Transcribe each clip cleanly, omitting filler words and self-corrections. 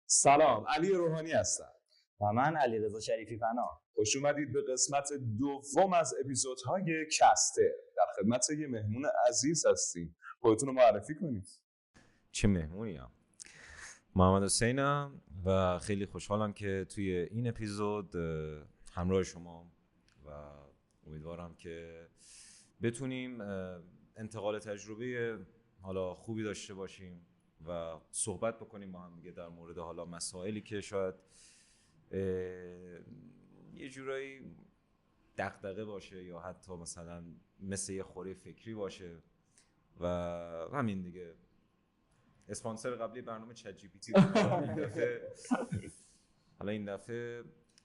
سلام، علی روحانی هستم. و من علیرضا شریفی پناه. خوش اومدید به قسمت دوم از اپیزودهای کستر. در خدمت یه مهمون عزیز هستیم. خودتون رو معرفی کنید. چه مهمونیم؟ محمد حسینم و خیلی خوشحالم که توی این اپیزود همراه شما و امیدوارم که بتونیم انتقال تجربه حالا خوبی داشته باشیم و صحبت بکنیم با هم دیگه در مورد حالا مسائلی که شاید یه جورایی دغدغه باشه یا حتی مثلا مثل یه خوره فکری باشه و همین دیگه. اسپانسر قبلی برنامه چت جی پی تی بود. این دفعه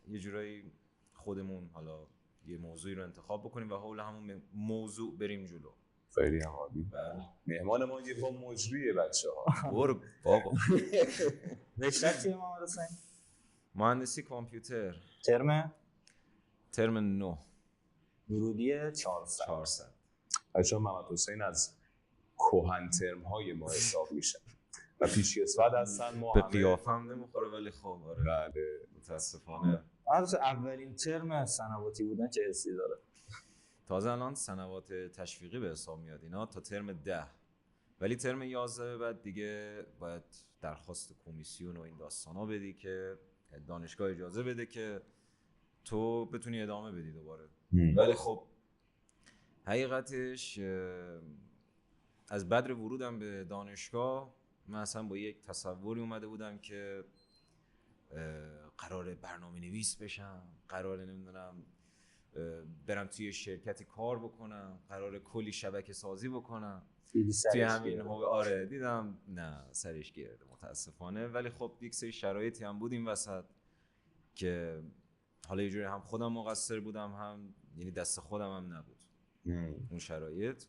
یه جورایی خودمون حالا یه موضوعی رو انتخاب بکنیم و حول همون موضوع بریم جلو. خیلی هم عالی. مهمان ما یه با مجریه بچه‌ها. برو بابا. رشته چیه محمد حسین؟ مهندسی کامپیوتر. ترم 9. ورودی 400. بچه‌ها محمد حسین از کهن ترم‌های ما حساب میشه و پیشکسوت هستن. ما به قیافم نمیخوره ولی خب آره. بله متاسفانه. اولین ترم سنواتی بودن چه حسی داره؟ تازه الان سنوات تشویقی به حساب میاد اینا تا ترم 10، ولی ترم 11 بعد دیگه باید درخواست کمیسیون و این داستانا بدی که دانشگاه اجازه بده که تو بتونی ادامه بدی دوباره. ولی خب حقیقتش از بدر ورودم به دانشگاه من اصلا با یک تصوری اومده بودم که قراره برنامه نویس بشم، قراره نمیدونم برم توی شرکتی کار بکنم، قراره کلی شبکه سازی بکنم توی همین آره دیدم نه سرش گرده متاسفانه. ولی خب یک سری شرایطی هم بود این وسط که حالا یه جوری هم خودم مقصر بودم هم یعنی دست خودم هم نبود اون شرایط.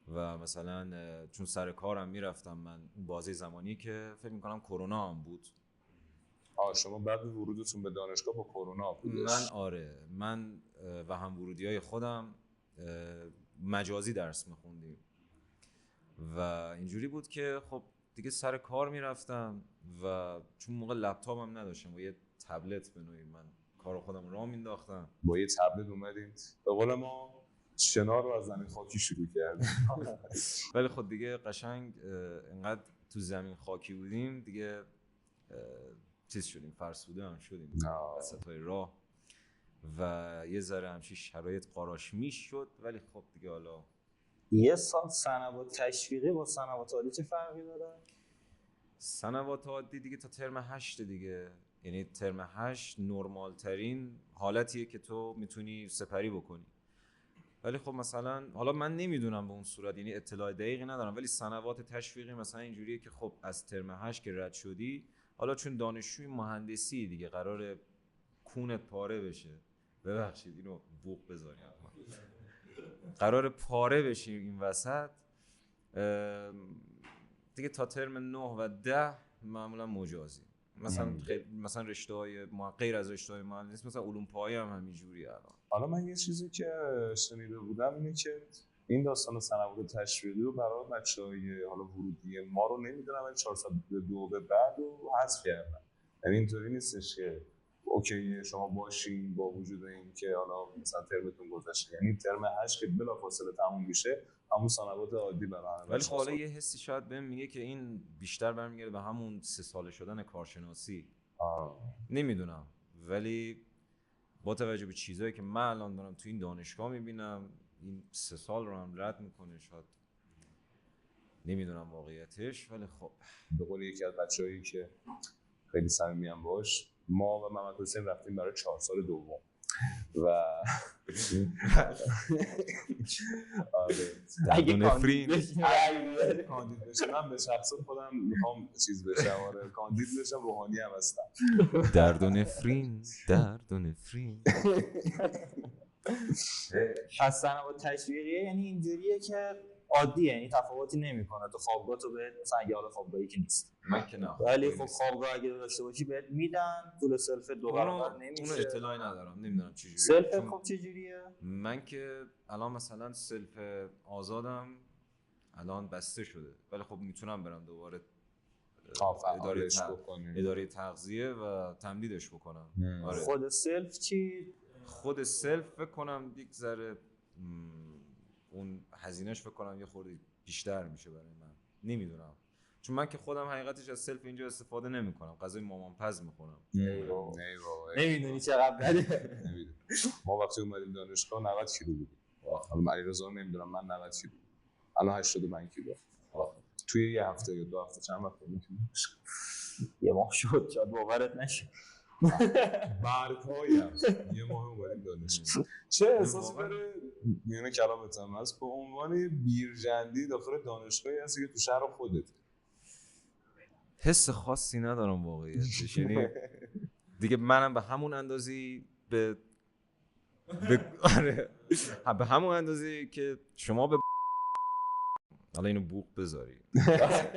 و مثلا چون سر کارم میرفتم من اون بازه زمانی که فکر میکنم کرونا هم بود. شما بعد ورودتون به دانشگاه با کرونا بودش؟ من آره من و هم ورودیای خودم مجازی درس میخوندیم و اینجوری بود که خب دیگه سر کار میرفتم و چون موقع لپتاپم نداشتم با یه تبلت به نوعی من کارو خودم راه مینداختم. با یه تبلت اومدیم به قول ما شنا رو از زمین خاکی شروع کردیم. ولی خب دیگه قشنگ انقدر تو زمین خاکی بودیم دیگه چیز شدیم، فرسوده هم شدیم وسطای راه و یه ذره همچین شرایط قاراش میشد. ولی خب دیگه حالا یه سال سنوات تشویقی با سنوات عادی چه فرقی داره؟ سنوات عادی دیگه تا ترم 8 دیگه، یعنی ترم 8 نرمال ترین حالتیه که تو میتونی سپری بکنی. ولی خب مثلا حالا من نمیدونم به اون صورت، یعنی اطلاع دقیقی ندارم، ولی سنوات تشویقی مثلا اینجوریه که خب از ترم 8 که رد شدی، حالا چون دانشجوی مهندسی دیگه قراره کونت پاره بشه، ببخشید اینو بوق بذاریم، قراره پاره بشی این وسط دیگه تا ترم 9 و 10 معمولا مجازی. مثلا رشته‌های غیر از رشته‌های مهندسی مثلا علوم پایه هم همینجوریه الان. حالا من یه چیزی که شنیده بودم اینه که این داستان سنوات تشویقی رو برای بچه‌های حالا ورودی ما رو نمیدونم ولی 402 به بعد رو حذف کردن. یعنی اینطوری نیستش که اوکی شما باشین با وجود این که حالا مثلا ترمتون گذشته، یعنی ترم 8 که بلافاصله تموم میشه همون سنوات عادی برای. ولی خب حالا یه حسی شاید بهم میگه که این بیشتر برمیگرده به همون 3 ساله شدن کارشناسی. نمیدونم، ولی با توجه به چیزایی که من الان دارم تو این دانشگاه میبینم این 3 سال رو هم رد میکنه. شاید نمیدونم واقعیتش، ولی خب به قول یکی از بچه‌هایی که خیلی صمیمیم باش، ما و محمد حسین رفتیم برای 4 سال دوم و اگه نفرین کاندید بشم من به شخص خودم میخوام چیز بشم، آره کاندید بشم، روحانی هم هستم. درد و نفرین از سنوات تشویقی یعنی اینجوریه که عادیه، یعنی تفاوتی نمیکنه. تو خوابگاه تو بهت مثلا اگه حالا خوابگاهی که نیست من که نه، ولی خب خوابگاه اگه داشته باشی بهت میدن. طول سلف دو برابر نمیشه. اونو اطلاعی ندارم، نمیدونم چجوریه سلف خب چجوریه. من که الان مثلا سلف آزادم الان بسته شده، ولی خب میتونم برم دوباره اداره تغذیه و تمدیدش بکنم. آره. خود سلف چی؟ خود سلف فکر کنم یک ذره اون هزینهش فکر کنم یه خورده بیشتر میشه برای من، نمیدونم، چون من که خودم حقیقتش از سلف اینجا استفاده نمیکنم، غذای مامان پز میخورم. نمیدونی چقدر بده. ما وقتی اومدیم دانشگاه 90 کیلو بودیم، حالا علیرضا نمیدونم، من 90 کیلو الان 85 کیلو توی یه هفته یا 2 هفته. چند وقت بود؟ یه ماه شد، شاید باورت نشه. برگ‌هایی هست یه ماه اومدیم دانشگاه. چه احساسی داره میونه کلامت هم هست به عنوان بیرجندی داخل دانشگاهی هستی که تو شهر خودت؟ حس خاصی ندارم واقعیتش، یعنی دیگه منم به همون اندازی آره به همون اندازی که شما به حالا اینو بوق بذاری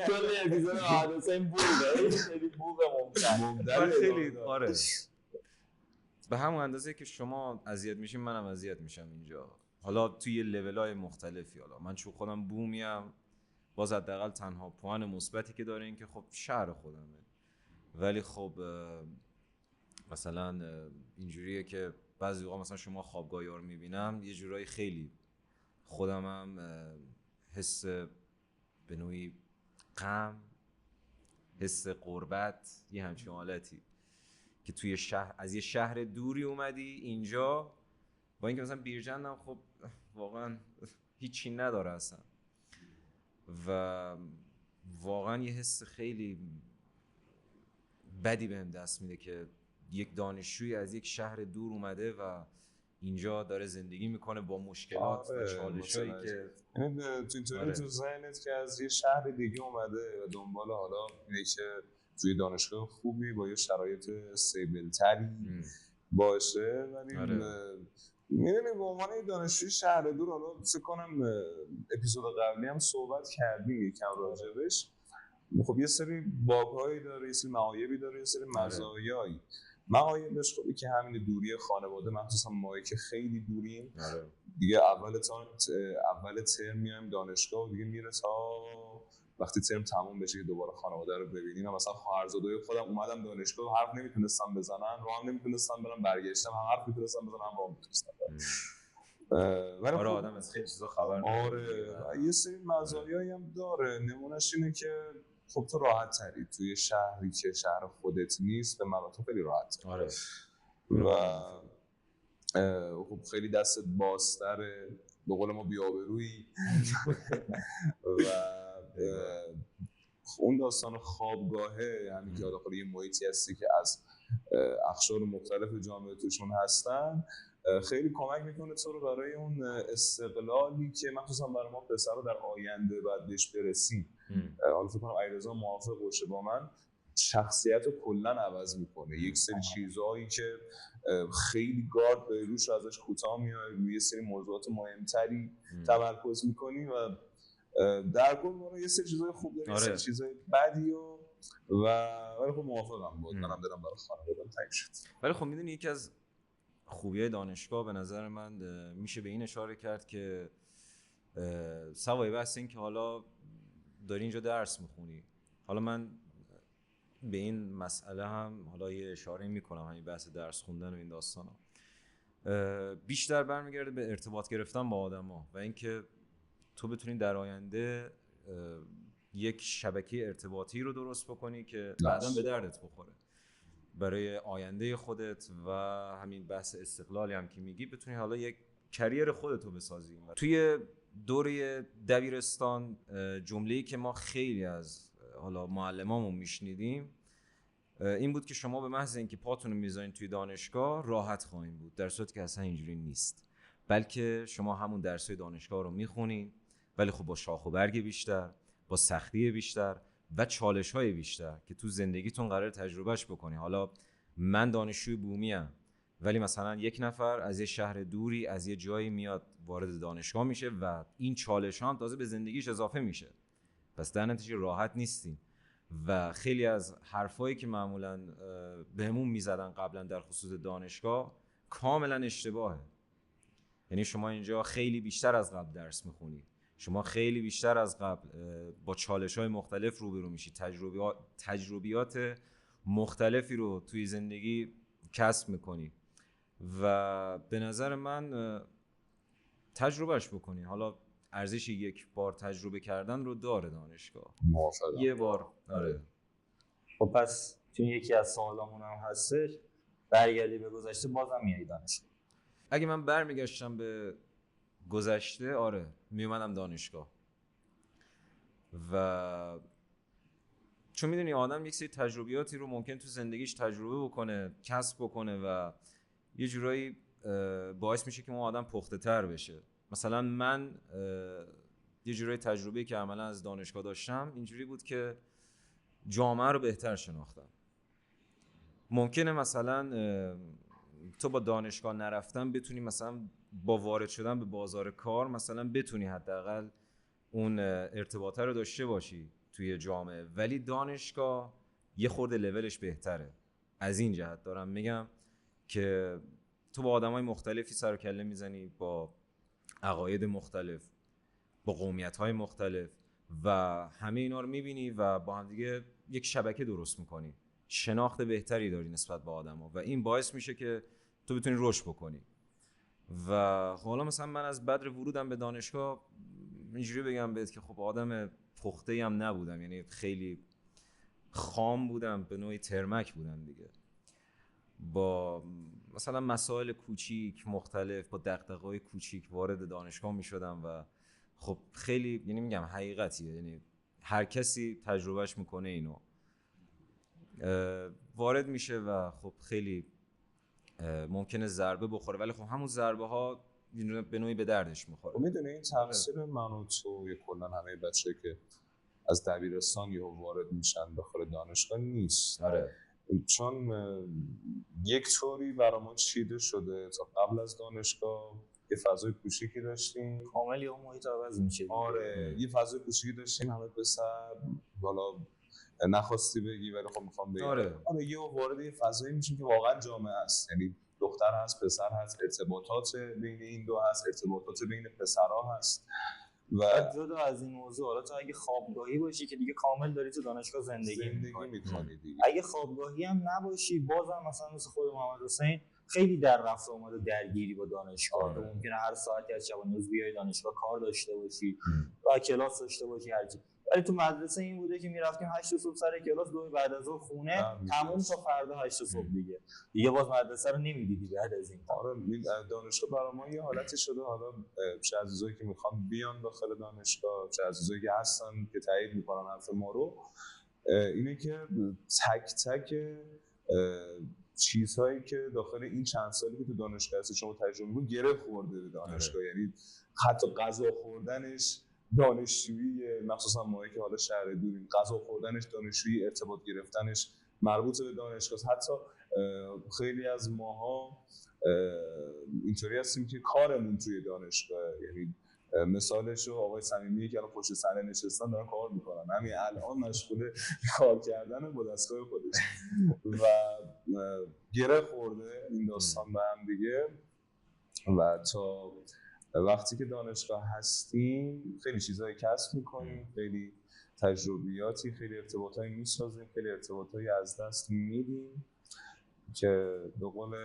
کل اپیزود حسین بوقه، خیلی بوق ممتن خیلی آره به همون اندازه که شما اذیت میشین منم اذیت میشم اینجا، حالا توی لول‌های مختلفی. حالا من چون خودم بومیم باز حداقل تنها پوان مثبتی که داره این که خب شهر خودمه، ولی خب مثلا اینجوریه که بعضی وقتا مثلا شما خوابگاه رو میبینم یه جورایی خیلی خودمم حس به نوعی غم، حس غربت، یه همچین حالتی که توی شهر از یه شهر دوری اومدی اینجا، با اینکه مثلا بیرجندم خب واقعا هیچی نداره اصلا و واقعا یه حس خیلی بدی بهم دست میده که یک دانشجوی از یک شهر دور اومده و اینجا داره زندگی میکنه با مشکلات و چالشایی که تو ذهنت که از یه شهر دیگه اومده و دنبال حالا اینه که توی دانشگاه خوبی با یه شرایط استیبل تری باشه، ولی میدونی به عنوان دانشجوی شهر دور، حالا فکر کنم اپیزود قبلی هم صحبت کردیم یکم راجبش، خب یه سری باگ‌هایی داره، یه سری معایبی داره، یه سری مزایایی. معایبش خب که همین دوری خانواده، مخصوصا ما که خیلی دوریم دیگه، اول ترم میایم دانشگاه و دیگه میره تا وقتی ترم تموم بشه که دوباره خانواده رو ببینیم. مثلا خواهرزاده‌های خودم اومدم دانشگاه حرف نمیتونستم بزنن، راه نمیتونستم برم، برگشتم هم حرف میتونستم بزنم هم راه میتونستم ولی خب آدم از خیلی چیزا خبر نداره. یه سری مزایایی هم داره، نمونهش اینه که خب تو راحت تری توی شهری که شهر خودت نیست، به مراتب خیلی راحت تری و خب خیلی دستت بازتره، به قول ما بی‌آبرویی و اون داستان خوابگاهه، همین که داخل یه محیطی هستی که از اقشار مختلف جامعه توشون هستن، خیلی کمک میکنه تو رو برای اون استقلالی که مخصوصا برای ما پسرا در آینده باید بهش برسیم. حالا فکر کنم علیرضا موافق باشه با من، شخصیت رو کلا عوض میکنه. یک سری چیزهایی که خیلی گارد به روش ازش کوتاه میای، روی یه سری موضوعات مهمتری تمرکز میکنی و در کل ما یه سری چیزای خوب داره، یه سری چیزای بدی ولی خب موافقم بود. منم دارم برای خانواده‌ام تنگ شد. ولی خب میدونی یکی از خوبیای دانشگاه به نظر من میشه به این اشاره کرد که سوای بحث این که حالا داری اینجا درس میخونی، حالا من به این مسئله هم حالا یه اشاره میکنم، همین بحث درس خوندن و این داستانا بیشتر برمیگرده به ارتباط گرفتن با آدما و اینکه تو بتونی در آینده یک شبکه ارتباطی رو درست بکنی که بعداً به دردت بخوره برای آینده خودت و همین بحث استقلالی هم که میگی، بتونی حالا یک کریر خودت رو بسازی. توی دوره دبیرستان جمله‌ای که ما خیلی از حالا معلمامون میشنیدیم این بود که شما به محض اینکه پاتون رو میذارین توی دانشگاه راحت خواهیم بود، در صورتی که اصلا اینجوری نیست، بلکه شما همون درسای دانشگاه رو میخونین ولی خب با شاخ و برگ بیشتر، با سختی بیشتر و چالش‌های بیشتر که تو زندگیتون قرار تجربهش بکنی. حالا من دانشجوی بومیم ولی مثلا یک نفر از یه شهر دوری از یه جایی میاد وارد دانشگاه میشه و این چالش‌ها هم تازه به زندگیش اضافه میشه، پس در نتیجه راحت نیستیم و خیلی از حرفایی که معمولاً بهمون میزدن قبلا در خصوص دانشگاه کاملا اشتباهه. یعنی شما اینجا خیلی بیشتر از قبل درس میخونی، شما خیلی بیشتر از قبل با چالش‌های مختلف روبرو میشی، تجربیات مختلفی رو توی زندگی کسب میکنی و به نظر من تجربهش بکنی. حالا ارزش یک بار تجربه کردن رو داره دانشگاه. موافقم. یه بار. آره. خب پس چون یکی از سوالامون هم هستش، برگردی به گذشته بازم میای دانشگاه؟ اگه من برمیگشتم به گذشته، آره میومدم دانشگاه. و چون میدونی آدم یک سری تجربیاتی رو ممکن تو زندگیش تجربه بکنه، کسب بکنه و یه جورایی باعث میشه که اون آدم پخته تر بشه. مثلا من یه جورایی تجربه‌ای که عملا از دانشگاه داشتم اینجوری بود که جامعه رو بهتر شناختم. ممکنه مثلا تو با دانشگاه نرفتن بتونی مثلا با وارد شدن به بازار کار مثلا بتونی حداقل اون ارتباطه رو داشته باشی توی جامعه، ولی دانشگاه یه خورده لولش بهتره. از این جهت دارم میگم که تو با آدمای مختلفی سر و کله میزنی، با عقاید مختلف، با قومیت‌های مختلف و همه اینا رو میبینی و با هم دیگه یک شبکه درست میکنی، شناخت بهتری داری نسبت به آدما و این باعث میشه که تو بتونی رشد بکنی. و حالا مثلا من از بدر ورودم به دانشگاه اینجوری بگم بهت که خب آدم پخته‌ای هم نبودم، یعنی خیلی خام بودم، به نوعی ترمک بودم دیگه، با مثلا مسائل کوچیک مختلف، با دغدغه‌های کوچیک وارد دانشگاه میشدم و خب خیلی، یعنی میگم حقیقتیه، یعنی هر کسی تجربهش میکنه اینو، وارد میشه و خب خیلی ممکنه ضربه بخوره، ولی خب همون ضربه ها به نوعی به دردش میخوره. میدونی این تقصیر من و تو یا کلا همه بچه‌ای که از دبیرستان یهو وارد میشن داخل دانشگاه نیست. آره. چون یک طوری برامون چیده شده تا قبل از دانشگاه یه فضای کوچیکی داشتیم، کامل یه محیط عوض میشه. آره یه فضای کوچیکی داشتیم، همه پسر، بالا نخواستی بگی ولی خب میخوام بگم آره یه وارد یه فضایی میشیم که واقعا جامعه است، یعنی دختر هست، پسر هست، ارتباطات بین این دو هست، ارتباطات بین پسرها هست. و جدا از این موضوع، حالا تو اگه خوابگاهی باشی که دیگه کامل داری تو دانشگاه زندگی میکنی دیگه، اگه خوابگاهی هم نباشی بازم مثلا مثل خود محمد حسین خیلی در رفت آمد و درگیری با دانشگاه، تو ممکنه هر ساعتی از شب و روز بیای دانشگاه، کار داشته باشی و کلاس داشته باشی هرچی، ولی تو مدرسه این بوده که میرفتیم 8 صبح سر کلاس، 2 بعد از ظهر خونه، تموم تا فردا 8 صبح دیگه باز مدرسه رو نمیدیدی بعد از این. آره دانشگاه برای ما یه حالتی شده، حالا چه عزیزایی که میخوان بیان داخل دانشگاه، چه عزیزایی که هستن که تایید میکنن حرف ما رو، اینه که تک تک چیزهایی که داخل این چند سالی که تو دانشگاه هستی شما تجربه می‌کنی گره خورده به دانشگاه. یعنی حتی غذا خوردنش دانشجویی، مخصوصا ماهایی که حالا شهر دوریم، غذا خوردنش دانشجویی، ارتباط گرفتنش مربوط به دانشگاه. حتی خیلی از ماها اینطوری هستیم که کارمون توی دانشگاه، یعنی مثالش رو آقای صمیمی که الان پشت صحنه نشستن دارن کار میکنن، همین الان مشغول کار کردن با دستگاه خودش و گره خورده این داستان به هم دیگه. و تا وقتی که دانشگاه هستیم خیلی چیزایی کسب میکنیم، خیلی تجربیاتی، خیلی ارتباطایی میسازیم، خیلی ارتباطایی از دست میدیم که به قول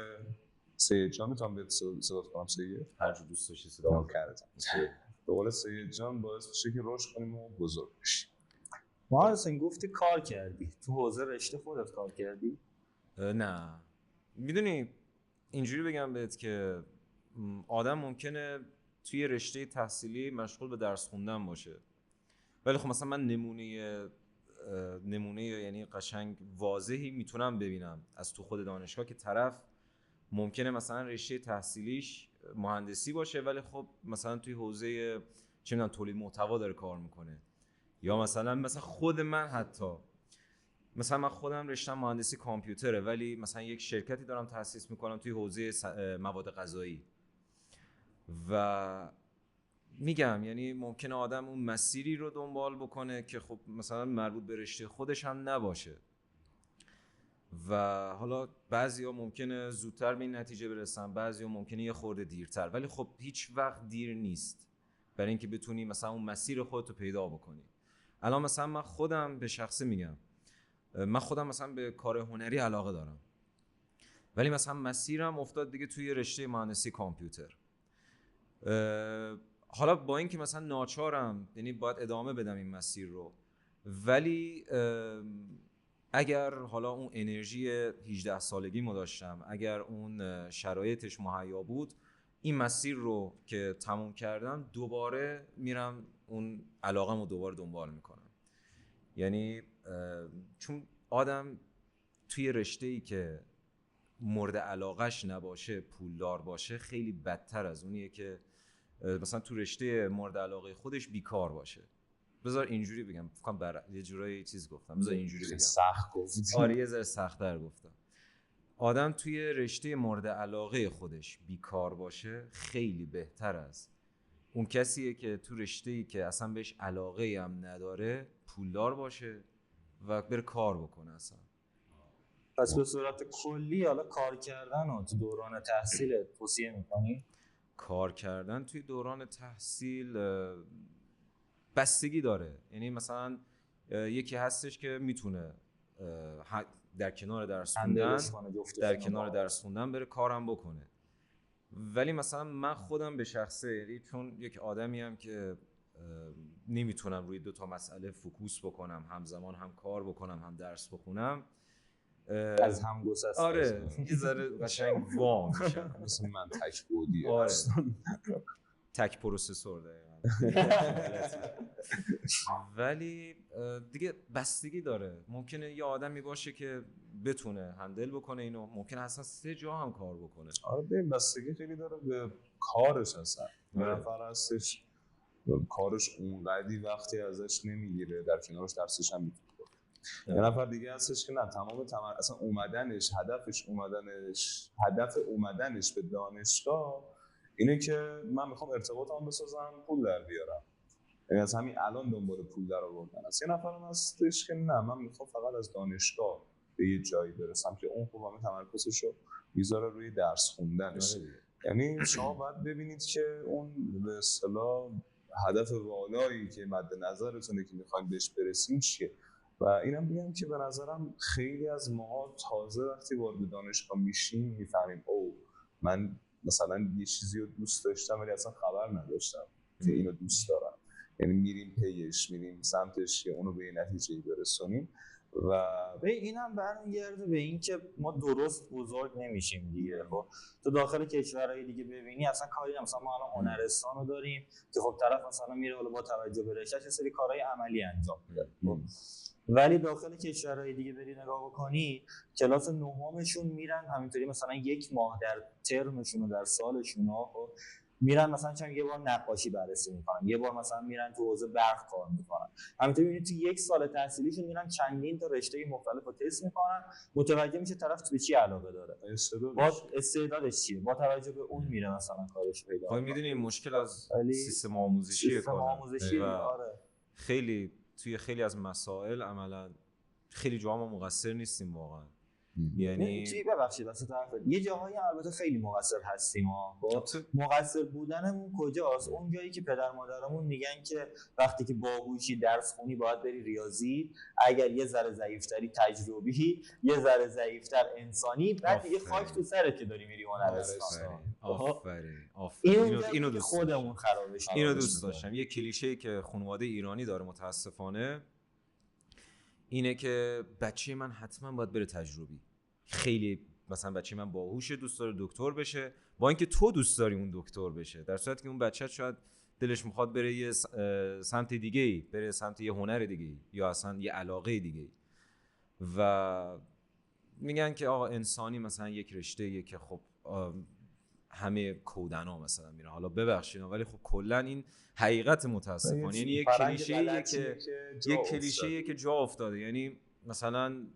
سید جان، میتونم بهت صدات کنم سید؟ هر جو دوست داشتی صدا کردم. به قول سید جان باعث میشه که رشد کنیم و بزرگ بشیم. ما اصلا گفتی کار کردی تو حوزه رشته خودت کار کردی؟ نه، میدونی اینجوری بگم بهت که آدم ممکنه توی رشته تحصیلی مشغول به درس خوندن باشه، ولی خب مثلا من نمونه یعنی قشنگ واضحی میتونم ببینم از تو خود دانشگاه که طرف ممکنه مثلا رشته تحصیلیش مهندسی باشه ولی خب مثلا توی حوزه چه میدونم تولید محتوا داره کار میکنه، یا مثلا خود من، حتی مثلا من خودم رشتم مهندسی کامپیوتره ولی مثلا یک شرکتی دارم تأسیس میکنم توی حوزه مواد غذایی و میگم یعنی ممکنه آدم اون مسیری رو دنبال بکنه که خب مثلا مربوط به رشته خودش هم نباشه و حالا بعضیا ممکنه زودتر به این نتیجه برسن، بعضیا ممکنه یه خورده دیرتر، ولی خب هیچ وقت دیر نیست. برای اینکه بتونی مثلا اون مسیر خودت رو پیدا بکنی. الان مثلا من خودم به شخصه میگم، من خودم مثلا به کار هنری علاقه دارم، ولی مثلا مسیرم افتاد دیگه توی رشته مهندسی کامپیوتر. حالا با اینکه مثلا ناچارم، یعنی باید ادامه بدم این مسیر رو، ولی اگر حالا اون انرژی 18 سالگیمو داشتم، اگر اون شرایطش مهیا بود، این مسیر رو که تموم کردم دوباره میرم اون علاقه‌مو دوباره دنبال میکنم. یعنی چون آدم توی رشته‌ای که مورد علاقهش نباشه، پولدار باشه، خیلی بدتر از اونیه که مثلا تو رشته مورد علاقه خودش بیکار باشه. بذار اینجوری بگم، فکر یه جورایی چیز گفتم، بذار اینجوری بگم، سخت گفتم. آره یه ذره سخت‌تر گفتم. آدم توی رشته مورد علاقه خودش بیکار باشه خیلی بهتر از اون کسیه که تو رشته‌ای که اصلا بهش علاقه هم نداره پولدار باشه و بره کار بکنه اصلا. پس به صورت کلی حالا کار کردن رو تو دوران تحصیل توصیه میکنی؟ کار کردن توی دوران تحصیل بستگی داره. یعنی مثلا یکی هستش که میتونه در کنار درس خوندن بره کارم بکنه، ولی مثلا من خودم به شخصه، یعنی چون یک آدمیم که نمیتونم روی 2 مسئله فوکوس بکنم، همزمان هم کار بکنم هم درس بخونم، از هم گسست. آره یه ذره قشنگ وام میشم. مثل من تک بودی. آره تک پروسسور دقیقاً. ولی دیگه بستگی داره. ممکنه یه آدمی باشه که بتونه هندل بکنه اینو، ممکنه اصلا 3 جا هم کار بکنه. آره ببین بستگی خیلی داره به کارش اصلا. یه نفر هستش کارش اونقدی وقتی ازش نمیگیره، در کنارش درسش هم میتونه کنه. یه نفر دیگه هستش که نه، تمام اصلا هدف اومدنش به دانشگاه اینه که من میخوام ارتباطم بسازم، پول در بیارم. یعنی از همین الان دنبال پول در آوردن است. یه نفر هم هستش که نه، من میخوام فقط از دانشگاه به یه جایی برسم که اون خوبه تمرکزش رو میذاره روی درس خوندنش. یعنی شما باید ببینید که اون به اصطلاح هدف والایی که مد نظرتونه که میخواین بهش برسیم چیه. و اینم بگم که به نظرم خیلی از ما تازه وقتی وارد دانشگاه میشیم میفهمیم او من مثلا یه چیزی رو دوست داشتم ولی اصلا خبر نداشتم که اینو دوست دارم. یعنی میریم پیش، میریم سمتش که اونو به یه نتیجه‌ای برسونیم. و اینم برمیگرده به این که ما درست بزرگ نمیشیم دیگه. خب تو داخل کشورهای دیگه ببینی اصلا کاری مثلا ما الان هنرستان رو داریم که خب طرف مثلا میره حالا با توجه به رشته‌اش یه سری کارهای عملی انجام میده، ولی داخل کشورهای دیگه بری نگاه بکنی کلاس نهمشون میرن همینطوری مثلا 1 ماه در ترمشون و در سالشون ها میرن مثلا چند یه بار نقاشی بررسی میکنن، یه بار مثلا میرن تو حوزه برق کار میکنن. همینطوری میبینید تو 1 سال تحصیلیشون میرن چندین تا رشته مختلف رو تست میکنن، متوجه میشه طرف به چی علاقه داره، استعدادش چیه، با توجه به اون میره مثلا کارش پیدا کنه. میدونی مشکل از سیستم آموزشی آره. خیلی توی خیلی از مسائل عملا خیلی جاها ما مقصر نیستیم واقعا. یعنی چی ببخشید واسه طرف یه جاهایی البته خیلی مقصر هستیم ها. مقصر بودنمون کجاست؟ اون جایی که پدر مادرمون میگن که وقتی که باهوشی درس خونی باید بری ریاضی، اگر یه ذره ضعیف‌تری تجربی، یه ذره ضعیف‌تر انسانی، بعد دیگه خاک تو سرت که داری میری هنرستان. آفرین. اینو دوست خودمون خرابش. اینو دوست داشتم. یه کلیشه‌ای که خانواده ایرانی داره متاسفانه اینه که بچه من حتما باید بره تجربی. خیلی مثلا بچه من باهوشه، دوست داره دکتر بشه، با اینکه تو دوست داری اون دکتر بشه، در صورتی که اون بچه شاید دلش میخواد بره یه سمت دیگه‌ای، بره سمت یه هنر دیگه‌ای یا اصلا یه علاقه دیگه‌ای. و میگن که آقا انسانی مثلا یک رشته‌ایه که خب همه کودنا مثلا میرن، حالا ببخشید ولی خب کلا این حقیقت متاسفانه، یعنی یک کلیشه‌ایه که جا افتاده. یعنی مثلا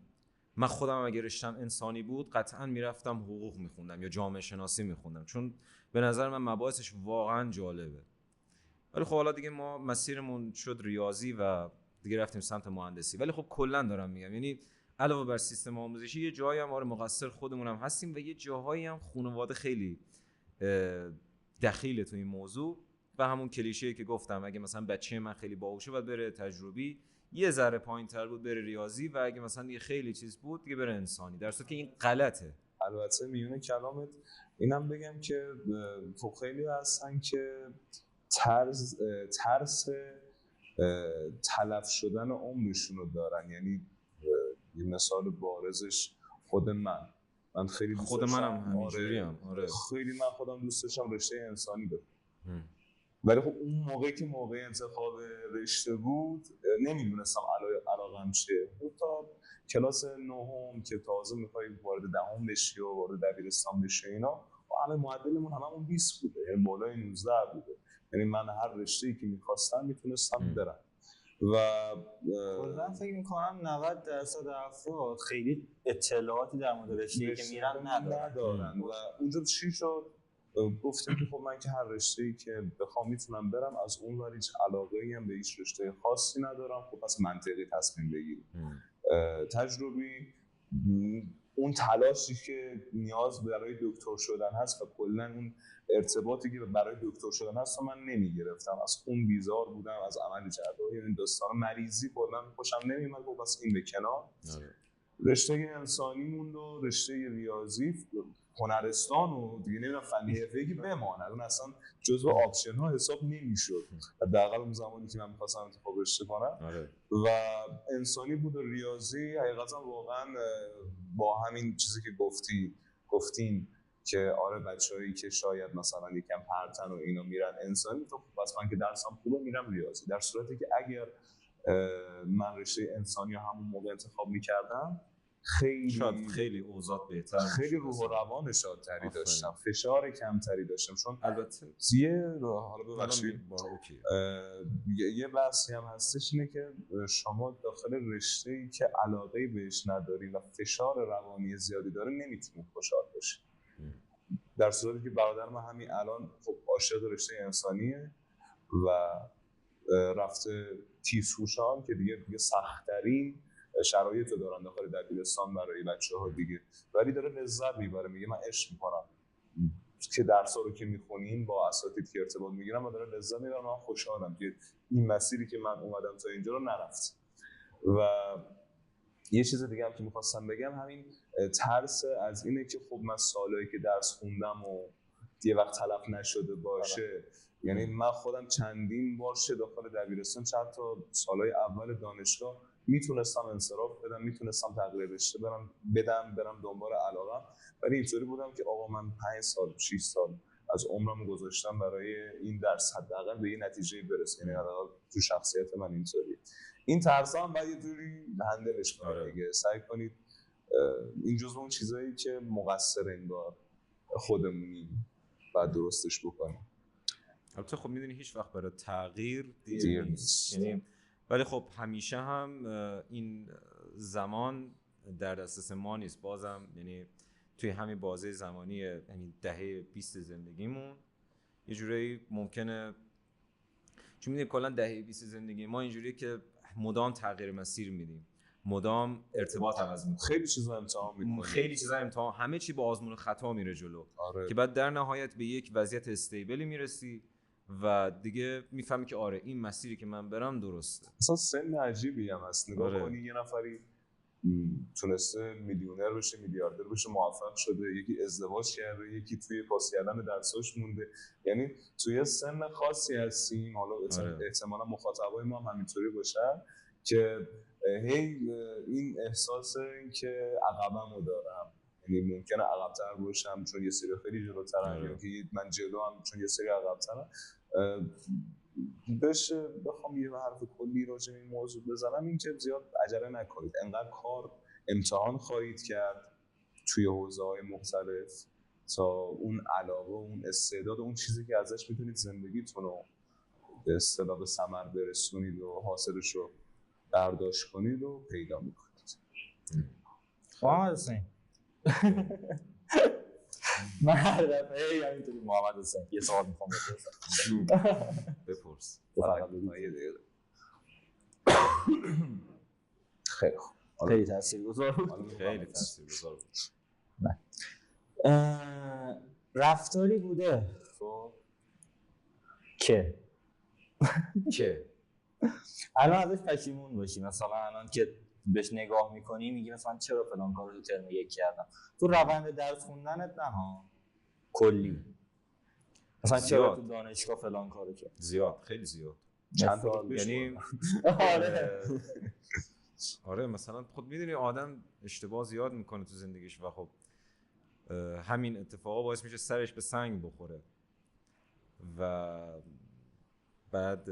من خودم اگه رشتم انسانی بود قطعا میرفتم حقوق میخوندم یا جامعه شناسی میخوندم، چون به نظر من مباحثش واقعا جالبه. ولی خب حالا دیگه ما مسیرمون شد ریاضی و دیگه رفتیم سمت مهندسی. ولی خب کلا دارم میگم یعنی علاوه بر سیستم آموزشی یه جایی هم مقصر خودمون هم هستیم و یه جاهایی هم خانواده خیلی دخیله تو این موضوع. و همون کلیشه‌ای که گفتم اگه مثلا بچه من خیلی باهوشه باید بره تجربی، یه ذره پایین‌تر بود بره ریاضی، و اگه مثلا دیگه خیلی چیز بود دیگه بره انسانی، در صورتی که این غلطه. البته میونه کلامت اینم بگم که خب خیلی هستن که ترس تلف شدن عمرشون رو دارن. یعنی یه مثال بارزش خود من خیلی دوست خود داشتم، منم همینجوریم. آره خیلی من خودم دوست داشتم رشته انسانی بخونم، ولی خب اون موقعی که موقع انتخاب رشته بود نمیدونستم علاقم چیه. تا کلاس نهم که تازه میخوای وارد دهم بشی و وارد دبیرستان بشی اینا، همه معدلمون هممون 20 بوده، یعنی بالای 19 بوده. یعنی من هر رشته‌ای که می‌خواستم میتونستم برم. و کلا فکر می‌کنم 90% افراد خیلی اطلاعاتی در مورد رشته‌ای که میرن ندارن. و اونجا چی شد؟ گفتم که خب من که هر رشته‌ای که بخوام میتونم برم، از اون ور هیچ علاقه‌ای هم به هیچ رشته خاصی ندارم. خب پس منطقی تصمیم بگیریم. تجربی اون تلاشی که نیاز برای دکتر شدن هست و کلا اون ارتباطی که برای دکتر شدن هست من نمیگرفتم. از خون بیزار بودم، از عمل جراحی، این داستان مریضی کلا خوشم نمیومد. خب بس این به کنار. رشته انسانی موند و رشته ریاضی، هنرستان و دیگه نمیدونم فنی حرفه‌ای که بماند. اون اصلا جزو آپشن ها حساب نمیشد حداقل اون زمانی که من می‌خواستم انتخاب رشته کنم. و انسانی بود و ریاضی حقیقتا واقعا با همین چیزی که گفتین که آره بچه‌هایی که شاید مثلا یکم پرتن و اینا میرن انسانی، تو خب پس من که درسم خوبه میرم ریاضی. در صورتی که اگر من رشته انسانی رو همون موقع انتخاب می‌کردم خیلی اوضاع بهتر، خیلی روح و روان شادتری داشتم، فشار کمتری داشتم. چون البته حالا ببخشید یه بحثی هم هستش اینه که شما داخل رشته‌ای که علاقه‌ای بهش نداری و فشار روانی زیادی داره نمیتونی خوشحال باشی. در صورتی که برادر من همین الان خب عاشق رشته انسانیه و رفته تیزهوشان که دیگه سخت‌ترین شرایط رو دارن داخل دبیرستان برای بچه‌ها دیگه، ولی داره لذت میبره. میگه من عشق میکنم که درس‌ها رو که میخونیم با اساتید که ارتباط میگیرم و داره لذت میبره. من خوشحالم که این مسیری که من اومدم تا اینجا رو نرفت. و یه چیز دیگه هم که میخواستم بگم همین ترس از اینه که خب من سالایی که درس خوندم و یه وقت تلف نشده باشه. یعنی من خودم چندین بار داخل دبیرستان، چند تا سالای اول دانشگاه میتونستم انصراف بدم، میتونستم تغییر رشته برم دنبال علاقم، ولی اینطوری بودم که آقا من 5 سال 6 سال از عمرم گذاشتم برای این درس حداقل به این نتیجه برسم. یعنی حداقل تو شخصیت من اینطوریه. این ترسا هم باید یه جوری هندلش کنید دیگه. سعی کنید این جزو اون چیزایی که مقصر انگار خودمونیم بعد درستش بکنیم. البته خب میدونی هیچ وقت برای تغییر دیر نیست. یعنی ولی خب همیشه هم این زمان در دسترس ما نیست. بازم یعنی توی همین بازه زمانی یعنی دهه 20 زندگیمون یه جوری ممکنه، چون میدونی کلا دهه 20 زندگی ما اینجوریه که مدام تغییر مسیر میدیم، مدام ارتباط عوض میکنیم، خیلی چیزا امتحان همه چی با آزمون خطا میره جلو. آره. که بعد در نهایت به یک وضعیت استیبلی میرسی و دیگه میفهمی که آره این مسیری که من برم درسته. اصلا سن عجیبی هم هست. نگاه کنی یه نفری تونسته میلیونر بشه، میلیاردر بشه، موفق شده، یکی ازدواج کرده، یکی توی پاس کردن درساش مونده. یعنی توی سن خاصی هستیم. حالا احتمالا مخاطبای ما هم همینطوری باشن که هی این احساس این که عقبمو دارم، یعنی ممکنه عقب‌تر باشم چون یه سری خیلی جلوترم، یا که من جلو هم چون یه سری عقب‌ترم. بخوام یه حرف کلی راجع به این موضوع بزنم، این که زیاد عجله نکنید. انقدر کار امتحان خواهید کرد توی حوزه‌های مختلف تا اون علاقه و اون استعداد و اون چیزی که ازش میتونید زندگیتون رو به اصطلاح به ثمر برسونید و حاصلش رو برداشت کنید و پیدا میکنید. محمد حسین من هر دفعه همینطوری محمد حسین یه سوال میخوام بپرسم. بپرس. خیلی خوب. خیلی تاثیرگذار بود. رفتاری بوده که الان ازش پشیمون باشی، مثلا الان که بهش نگاه میکنی میگی مثلا چرا فلان کارو تو ترم 1 کردم. تو روند درس خوندنت نه ها، کلی مثلا چرا تو دانشگاه فلان کارو کرد. زیاد، خیلی زیاد. چند سال یعنی آره آره مثلا خود میدونی آدم اشتباه زیاد میکنه تو زندگیش و خب همین اتفاقا باعث میشه سرش به سنگ بخوره و بعد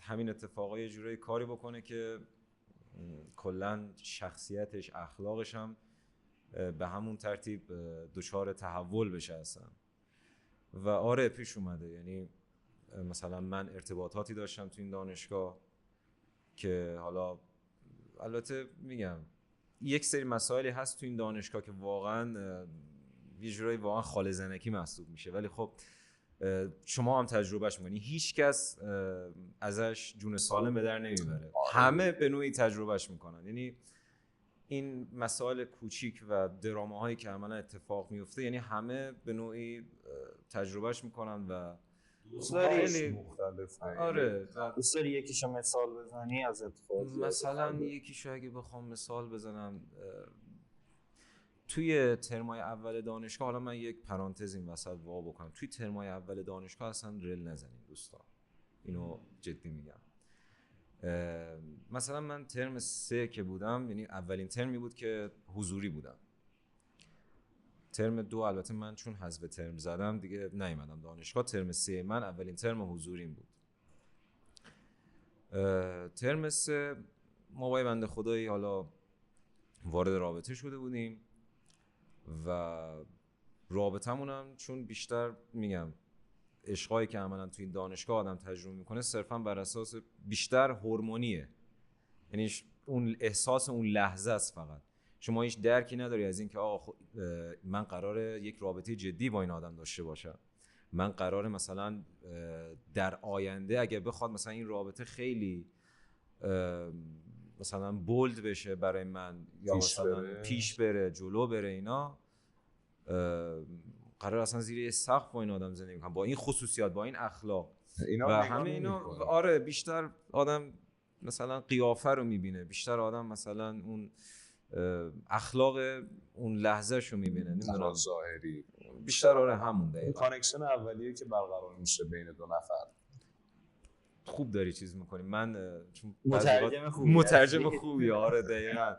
همین اتفاقا یه جورایی کاری بکنه که کلا شخصیتش، اخلاقش هم به همون ترتیب دچار تحول بشه اصلا. و آره پیش اومده، یعنی مثلا من ارتباطاتی داشتم تو این دانشگاه که حالا البته میگم یک سری مسائلی هست تو این دانشگاه که واقعا یه جورایی واقعا خاله زنکی محسوب میشه، ولی خب شما هم تجربهش میکنی، هیچ کس ازش جون سالم به در نمیبره، همه به نوعی تجربهش میکنن. یعنی این مسائل کوچیک و دراماهایی که عملا اتفاق میفته، یعنی همه به نوعی تجربهش میکنن و خیلی مختلفه. آره دوست داری یکیشو مثال بزنی از اتفاق؟ مثلا یکیشو اگه بخوام مثال بزنم، توی ترمای اول دانشگاه، حالا من یک پرانتز این وسط وا بکنم، توی ترمای اول دانشگاه اصلا رل نزنین دوستان، اینو جدی میگم. مثلا من ترم 3 که بودم، یعنی اولین ترمی بود که حضوری بودم. ترم 2 البته من چون حذف ترم زدم دیگه نیومدم دانشگاه. ترم 3 من اولین ترم حضوریم بود. ترم 3 ما با بنده خدایی حالا وارد رابطه شده بودیم و رابطمون هم چون بیشتر میگم عشقایی که عملا تو این دانشگاه آدم تجربه میکنه صرفا بر اساس بیشتر هورمونیه، یعنی اون احساس اون لحظه است، فقط شما هیچ درکی نداری از این که آقا من قراره یک رابطه جدی با این آدم داشته باشم، من قراره مثلا در آینده اگه بخواد مثلا این رابطه خیلی مثلا بولد بشه برای من یا مثلا پیش بره جلو بره، اینا قرار اصلا زیر یه سقف با این آدم زندگی کنم با این خصوصیات، با این اخلاق و همه اینا. آره بیشتر آدم مثلا قیافه رو میبینه، بیشتر آدم مثلا اون اخلاق اون لحظه‌ش رو میبینه، نمیدونم ظاهری بیشتر. آره همون دقیقاً کانکشن اولیه که برقرار میشه بین دو نفر. خوب داری چیز میکنی، من چون مترجم خوبی آره دقیقاً،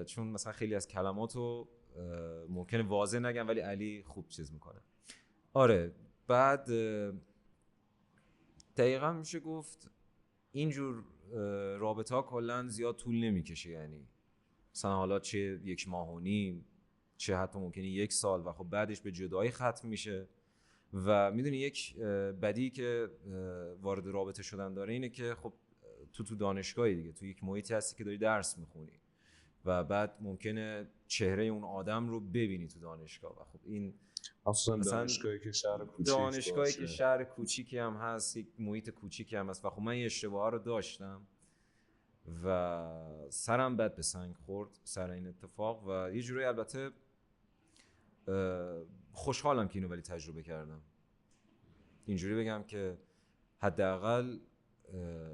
چون مثلا خیلی از کلماتو ممکنه واضح نگم ولی علی خوب چیز میکنه. آره بعد دقیقاً میشه گفت اینجور رابطه ها کلا زیاد طول نمیکشه، یعنی مثلا حالا چه 1 ماه و نیم، چه حتی ممکنه 1 سال و خب بعدش به جدایی ختم میشه. و میدونی یک بدی که وارد رابطه شدن داره اینه که خب تو دانشگاهی دیگه، تو یک محیطی هستی که داری درس میخونی و بعد ممکنه چهره اون آدم رو ببینی تو دانشگاه و خب این مثلا دانشگاهی که شهر کوچیکی هم هست، یک محیط کوچیکی هم هست و خب من این اشتباهات رو داشتم و سرم بد به سنگ خورد سر این اتفاق و یه جوری البته خوشحالم که اینو ولی تجربه کردم. اینجوری بگم که حداقل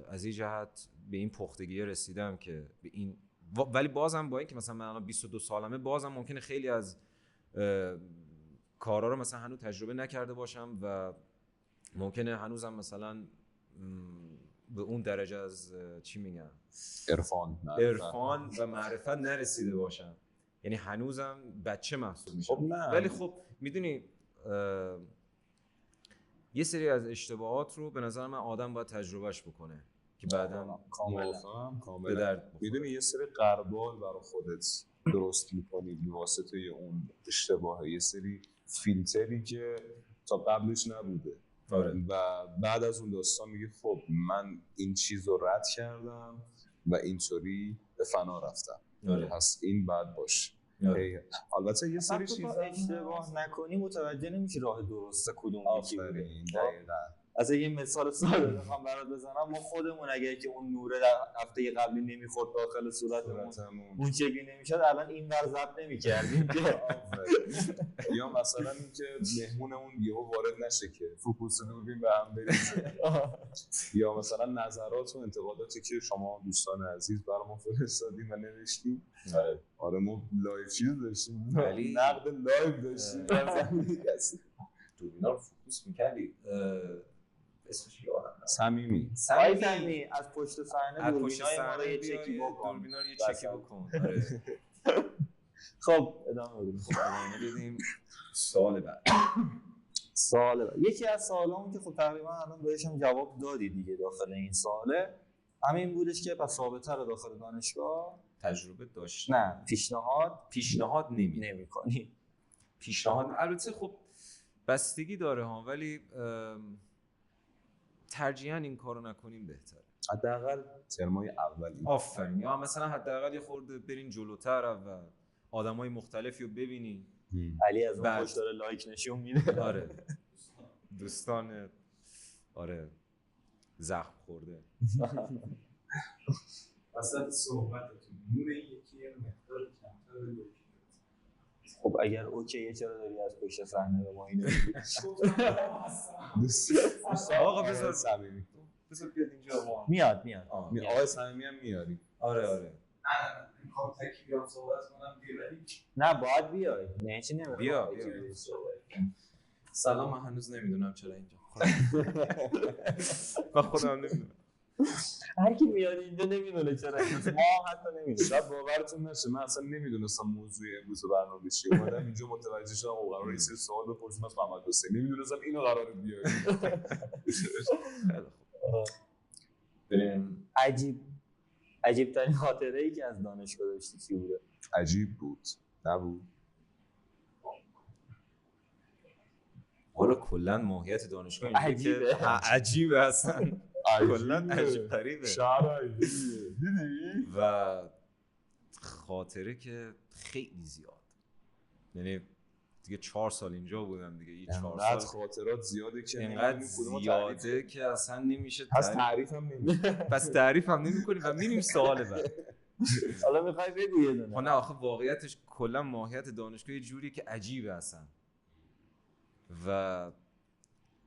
از این جهت به این پختگی رسیدم که به این، ولی بازم با این که مثلا من الان 22 سالمه بازم ممکنه خیلی از کارا رو مثلا هنوز تجربه نکرده باشم و ممکنه هنوزم مثلا به اون درجه از چی میگن عرفان و معرفت نرسیده باشم، یعنی هنوزم بچه محسوب میشم. خب نه. ولی خب میدونی یه سری از اشتباهات رو به نظر من آدم باید تجربهش بکنه که بعداً کاملا میدونی یه سری غربال برای خودت درست میکنی به واسطه اون اشتباهه، یه سری فیلتری که تا قبلش نبوده. و بعد از اون داستان میگی خب من این چیز رو رد کردم و اینطوری به فنا رفتم، پس این بعد باشه. البته یه سری چیزا اشتباه نکنی متوجه نمیشی راه درسته کدوم یکی بوده. اصلا یه مثال ساده بخوام برات بزنم، ما خودمون اگه که اون نوره در هفته قبلی نمیخورد داخل صورتمون اون شکلی نمیشد، الان این ور ضبط نمی‌کردیم که یا مثلا اینکه مهمونمون یهو وارد نشه که فوکوس دوربین به هم بریزه، یا مثلا نظرات و انتقاداتی که شما دوستان عزیز برامون فرستادین و نوشتین. آره ما لایو چیز داشتیم، نقد لایو داشتیم. دوربینا رو فوکوس می‌کردی، اسمش یادم صمیمی از پشت صحنه دوربینای ما رو یه چکی بکن، دوربینا رو یه چکی بکن. آره خب ادامه بدیم. سوال بعد یکی از سوالامون که خب تقریبا الان بهشم جواب دادی دیگه داخل این سواله، همین بودش که پس رابطه رو داخل دانشگاه تجربه داشت؟ نه پیشنهاد نمی‌کنی. پیشنهاد البته خب بستگی داره ها، ولی ترجیحاً این کارو نکنیم بهتره. حداقل ترمای اول. آفرین. یا مثلا حداقل یه خورده برین جلوتر اول، آدمای مختلفی رو ببینین. علی از اون پشت داره لایک نشون میده. آره دوستان آره زخم خورده. وسط صحبتتون نور یکی مقدار کمتر لایک. خب اگر اوکیه چرا داری از پشت صحنه به ما اینو میگی؟ آقا بذار صمیمی بیاد اینجا. میاد آقای صمیمی هم میاری. آره میخوام تکی بیام صحبت کنم بیاری. نه باید بیای. نه چی نمیخوام بیا سلام، من هنوز نمیدونم چرا اینجا. من خودم نمیدونم. هر کی میاد اینجا نمیدونه چرا، ما حتی نمیدونیم. شاید باورتون نشه من اصلا نمیدونستم موضوع امروز برنامه چیه. اومدم اینجا متوجه شدم قراره یه سری سوال بپرسم از محمد حسین، نمیدونستم اینو قراره بیاریم. بریم. عجیب ترین خاطره ای که از دانشگاه داشتی چی بوده؟ عجیب بود نبود؟ حالا کلا ماهیت دانشگاه عجیبه. عجیبه اصلا. کلا عجیب غریبه. دیدی؟ و خاطره که خیلی زیاد، یعنی دیگه 4 سال اینجا بودم دیگه، این 4 سال خاطرات زیاده که اینقدر زیاده که اصلا نمیشه پس تعریف هم نمی‌کنیم و میریم سوال بعد. حالا میخوای بگو یه دونه. نه آخه واقعیتش کلا ماهیت دانشگاه یه جوری که عجیبه اصلا و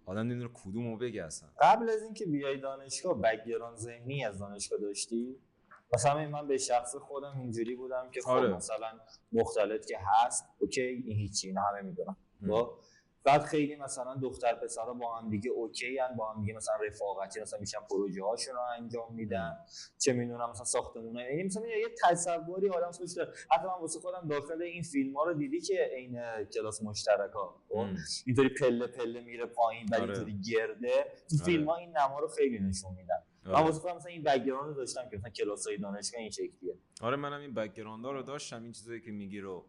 آدم نمیدونه کدومو بگه اصلا. قبل از اینکه بیای دانشگاه بک‌گراند ذهنی از دانشگاه داشتی؟ مثلا من به شخص خودم اینجوری بودم که خب مثلا مختلط که هست اوکی این هیچی، اینا همه میدونم. بعد خیلی مثلا دختر پسرا با هم دیگه اوکی ان، با هم دیگه مثلا رفاقتی مثلا میشن پروژه هاشون رو انجام میدن، چه میدونم مثلا ساختمونه، یعنی مثلا یه تصوری آدم خودش داره. حتی من واسه خودم داخل این فیلم ها رو دیدی که عین کلاس مشترکا اینطوری پله پله میره پایین ولی اینطوری گرده، تو فیلم ها این نما رو خیلی نشون میدن. من واسه خودم مثلا این بک‌گراند رو داشتم که مثلا کلاسای دانشگاه این شکلیه. آره منم این بک‌گراند رو داشتم. این چیزایی که میگی رو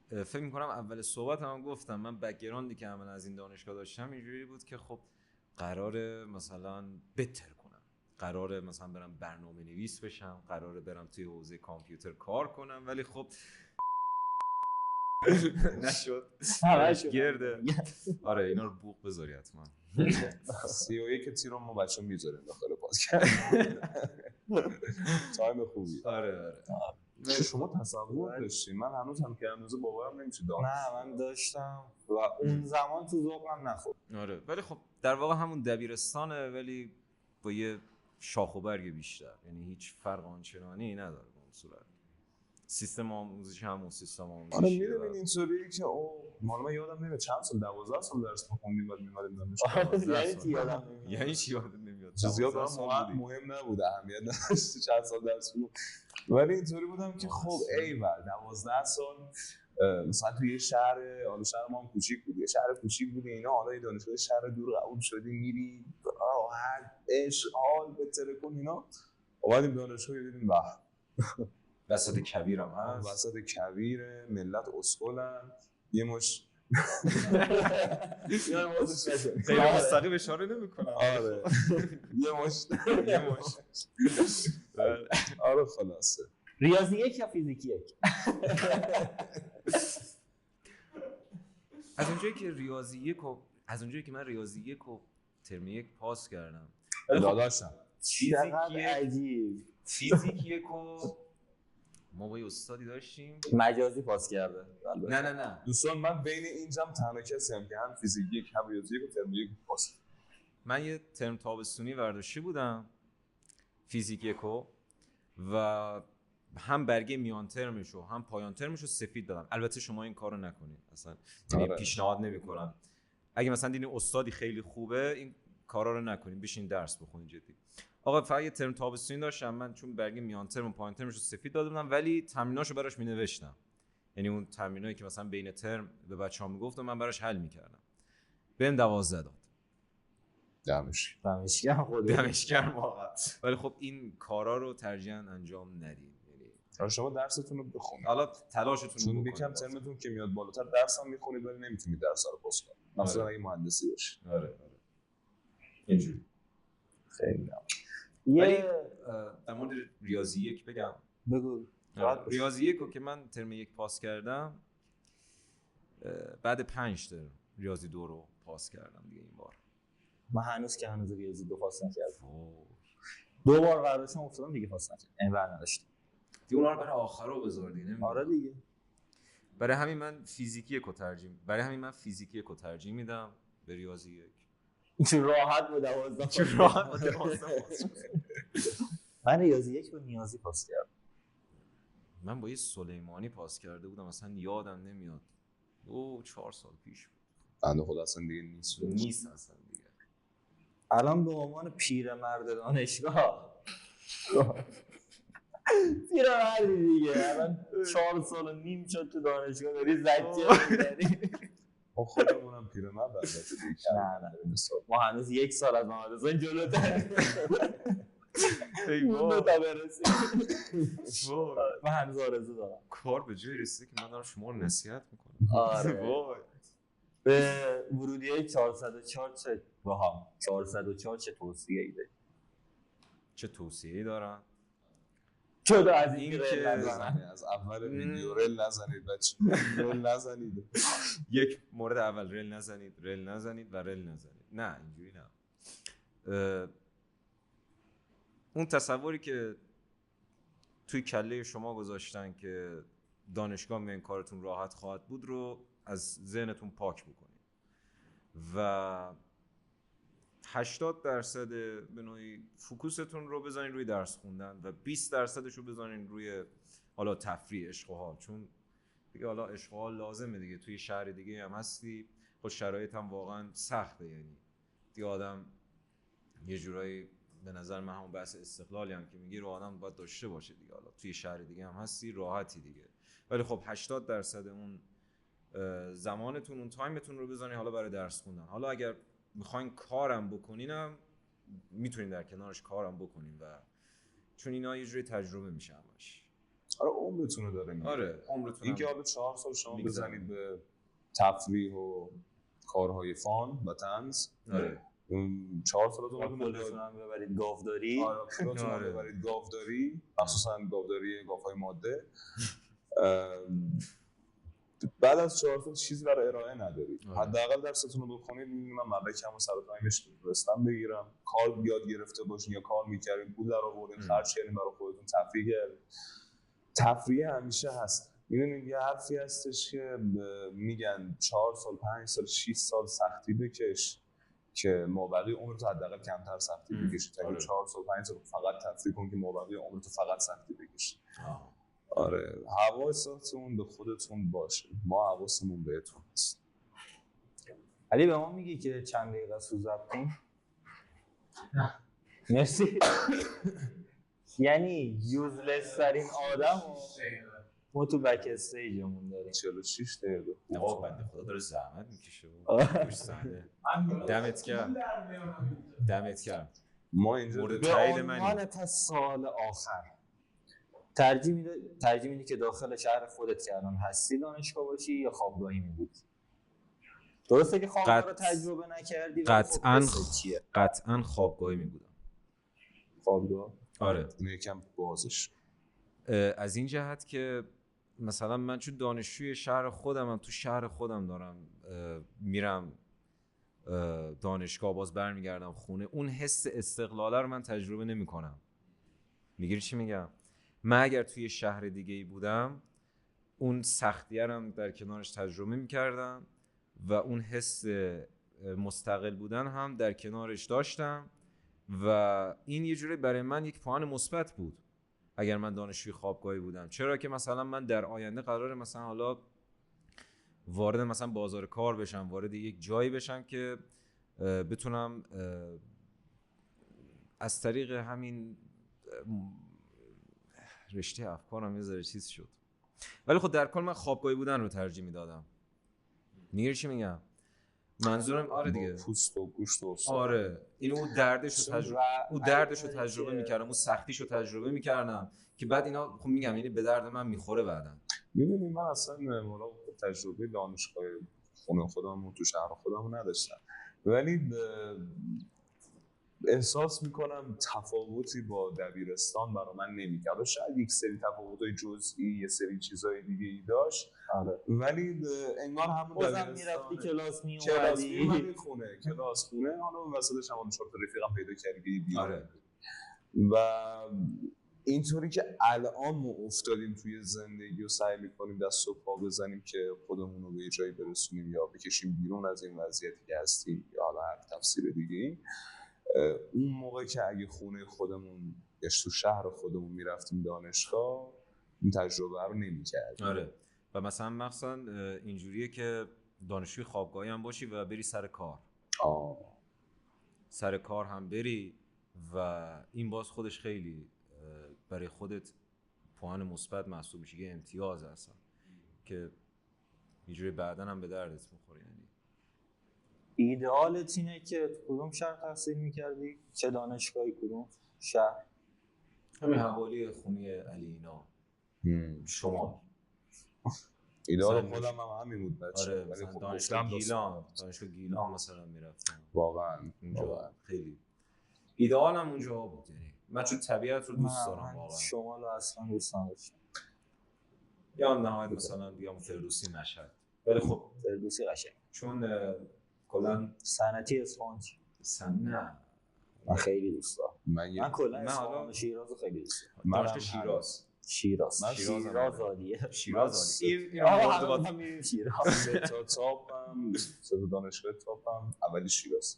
فکر می‌کنم اول صحبت هم گفتم. من بک‌گراندی که من از این دانشگاه داشتم اینجوری بود که خب قراره مثلا بهتر کنم، قراره مثلا برم برنامه‌نویس بشم، قراره برم توی حوزه کامپیوتر کار کنم، ولی خب نشد. گرده. آره اینا رو بوق بذاری حتما. 31 تیرو ما بچه میذاریم داخل پادکست. تایم خوبی. آره شما تصور داشتین؟ من هنوز هم که هنوز باورم نمیشه. نه من داشتم و اون زمان تو ذوقم نخورد. آره ولی خب در واقع همون دبیرستانه ولی با یه شاخ و برگ بیشتر، یعنی هیچ فرق آنچنانی نداره به اون صورت. سیستم آموزشی همون سیستم آموزشی. آره می‌بینین اینطوریه که مال من یادم نمیاد چند سال 12 سال درس می‌خوندیم بعد می‌مدیم دانشگاه. یعنی چی یادم نمیاد؟ یعنی چی یادم نمیاد؟ زیاد مهم نبود، اهمیت نداشت چند سال درس خوندم. ولی اینطوری بودم که خب ایول 12 سال مثلا توی یه شهر، حالا شهر ما هم کوچیک بود، یه شهر کوچیک بود اینا، حالا یه دانشگاه شهر دور قبول شدی میری راحت عشق حال بهتره کن اینا. اومدیم دانشگاه دیدیم وسط کویر هم هست، وسط کویره، ملت اسکولن، یه مش خیلی مستقیم اشاره نمی‌کنم. آره یه مش آره خلاصه ریاضی 1 یا فیزیک 1؟ از اونجایی که من ریاضی 1 رو ترم 1 پاس کردم. داداشم چقدر عجیب. فیزیک 1 ما با یه استادی داشتیم مجازی پاس کرده. نه دوستان من بین اینجام تنها کسی هم که هم فیزیک 1 هم ریاضی 1 و ترم 1 پاس. من یه ترم تابستونی برداشته بودم فیزیک 1 و هم برگه میان ترمش و هم پایان ترمش رو سفید دادم. البته شما این کارو نکنید اصلا، پیشنهاد نمی‌کنم. اگه مثلا دیدین استادی خیلی خوبه این کارا رو نکنین، بشین درس بخونین جدی. آقا فقط یه ترم تابستونی داشتم من، چون برگه میان ترم و پایان ترمش رو سفید داده بودم، ولی تمریناشو براش مینوشتم. یعنی اون تمرینایی که مثلا بین ترم به بچه‌ها میگفتم من براش حل می‌کردم. بهم 12 داد. دمش گرم واقعا. ولی خب این کارا رو ترجیحاً انجام ندید. یعنی شما درستون رو بخونید. حالا تلاشتون رو بکنید. یکم ترمتون که میاد بالاتر درس هم میخونید ولی نمیتونید درس رو پاس کنید. مثلا اگه مهندسی باشید. آره. اینجوری. خیلی ولی در مورد ریاضی 1 بگم. بگو. ریاضی 1 رو که من ترم 1 پاس کردم، بعد 5 ترم ریاضی 2 رو پاس کردم دیگه این بار. من هنوز ریاضی 2 پاس نکردم. 2 بار قراردادشون افتادم دیگه پاس نکردم. اینور نداشتم. دیگه اونا رو برای آخر رو بذار دیگه. آره دیگه. برای همین من فیزیکی 1 رو ترجیح میدم به ریاضی 1. چون راحت با 12 من ریاضی 1 رو نیازی پاس کردم. من با یه سلیمانی پاس کرده بودم اصلا یادم نمیاد. 4 سال پیش بود. بنده خدا اصلا دیگه نیست اصلا دیگه. الان به عنوان پیرمرد دانشگاه پیرمردی دیگه، الان 4 سال و نیم شد تو دانشگاه داری زجه می‌زنی. خودمونم پیرمرد البته دیگه. نه ما هنوز 1 سال از محمد حسین جلوتر. اون تا برسیم. من هنوز آرزو دارم. کار به جای رسیده که من دارم شما رو نصیحت میکنم. آره. به ورودیه 404 چه باها 404 چه توصیه‌ای داری؟ چه توصیه‌ای دارم؟ جدا از این که از اول ویدیو ریل نزنید بچه. ریل نزنید. یک مورد اول ریل نزنید و ریل نزنید. نه اینجوری نه. اون تصوری که توی کله شما گذاشتن که دانشگاه میان کارتون راحت خواهد بود رو از ذهنتون پاک بکنید و 80% به نوعی فوکوستون رو بذارین روی درس خوندن و 20% رو بذارین روی حالا تفریح، عشق و حال. چون دیگه حالا عشق و حال لازمه دیگه، توی شهر دیگه هم هستی، خود شرایط هم واقعا سخته. یعنی دیگه آدم یه جورایی به نظر من همون بحث استقلالی هم که میگی رو آدم باید داشته باشه دیگه. حالا توی شهر دیگه هم هستی راحتی دیگه، ولی خب 80% اون زمانتون، اون تایمتون رو بذارین حالا برای درس خوندن. حالا اگر میخواین کارم بکنینم میتونین در کنارش کارم بکنین و چون اینا یه جوری تجربه میشه همش. آره عمرتون رو داره میگه. آره عمرتون. این که حالا 4 سال شما بزنید به تفریح و کارهای فان و طنز. آره 4 سال دوباره خودتون هم ببرید گاوداری. آره خودتون هم ببرید گاوداری، مخصوصا گاوداری گاوهای ماده. بعد از 4 سال چیزی برای ارائه ندارید. حداقل درستون رو بخونید. من مدرکمو سر تایمش رسیدم بگیرم. کار یاد گرفته باشین یا کار می‌کردین، پول درآوردین، خرج کردین برای خودتون، تفریح کردین. تفریح همیشه هست. می‌دونید یه حرفی هستش که میگن 4 سال 5 سال 6 سال سختی بکش که مابقی عمرت حداقل کمتر سختی بکشی. تا 4 سال 5 سال فقط تفریح کن که مابقی عمرت فقط سختی بکشی. آره حواستون به خودتون باشه. ما حواسمون بهتون هست. علی به ما میگی که چند دقیقه سوز رفتیم؟ مرسی. یعنی یوزلس ترین آدم ما تو بک استیجمون داریم. 46 دقیقه. آقا بنده خدا داره زحمت میکشه. دمت گرم. ما اینجا مورد به تایید منی. عنوان تا سال آخر ترجیح میدی که داخل شهر خودت که الان هستی دانشگاه باشی یا خوابگاهی میبودی؟ درسته که خوابگاه رو تجربه نکردی. قطعاً خوابگاهی میبودم. خوابگاه؟ آره. یکم بازش. از این جهت که مثلا من چون دانشجوی شهر خودم تو شهر خودم دارم میرم دانشگاه باز برمیگردم خونه، اون حس استقلاله رو من تجربه نمیکنم. میگیری چی میگم؟ من اگر توی شهر دیگه ای بودم اون سختیه رو هم در کنارش تجربه میکردم و اون حس مستقل بودن هم در کنارش داشتم و این یه جوری برای من یک پوان مثبت بود اگر من دانشجوی خوابگاهی بودم. چرا که مثلا من در آینده قراره مثلا حالا وارد مثلا بازار کار بشم، وارد یک جایی بشم که بتونم از طریق همین رشته افکارم یه ذره چیز شد، ولی خب در کل من خوابگاهی بودن رو ترجیح میدادم. میگیری چی میگم؟ منظورم آره دیگه، پوست و گوشت و آره اینو اون دردش رو تجربه میکردم، اون سختیش رو تجربه میکردم که بعد اینا خب میگم یعنی به درد من میخوره بعدن. میدونی من اصلا مولا تجربه دانشگاه خونه خودمون تو شهر خودمون نداشتم، ولی احساس میکنم تفاوتی با دبیرستان برای من نمیکرد. شاید یک سری تفاوت‌های جزئی، یه سری چیزای دیگه ای داشت، ولی انگار همون بازم میرفتی کلاس میومدی خونه، کلاس خونه، حالا وسطش هم چهار تا رفیقم پیدا کردی بیرون. و اینطوری که الان ما افتادیم توی زندگی و سعی میکنیم دست و پا بزنیم که خودمون رو به یه جایی برسونیم یا بکشیم بیرون از این وضعیتی که هستیم یا حالا هر تفسیر دیگه، اون موقع که اگه خونه خودمون یا تو شهر خودمون میرفتیم دانشگاه این تجربه رو نمی‌کردیم. آره و مثلا اینجوریه که دانشجوی خوابگاهی هم باشی و بری سر کار. سر کار هم بری و این باز خودش خیلی برای خودت پوان مثبت محسوب میشه، یه امتیاز اصلا که اینجوری بعداً هم به دردت میخوره. یعنی ایدئالت اینه که کدوم شهر تحصیل میکردی؟ چه دانشگاهی کدوم شهر؟ همین حوالی خونه علی اینا شما. ایدئال خودم هم همین بود بچه. آره مثلا دانشگاه گیلان مثلا میرفتم. واقعا خیلی ایدئالم اونجا بود. یعنی من چون طبیعت رو دوست دارم واقعا. شمال رو اصلا دوست نداشتم. یا نهایت مثلا بیام فردوسی مشهد، ولی خب فردوسی قشنگ چون کلا صنعتی اصفهان نه من خیلی دوست دارم. من کلا اصفهان و شیراز خیلی دوست دارم. دانشگاه شیراز عالیه. شیراز اینو میریم شیراز. سه تا دانشگاه تاپم اولی شیراز،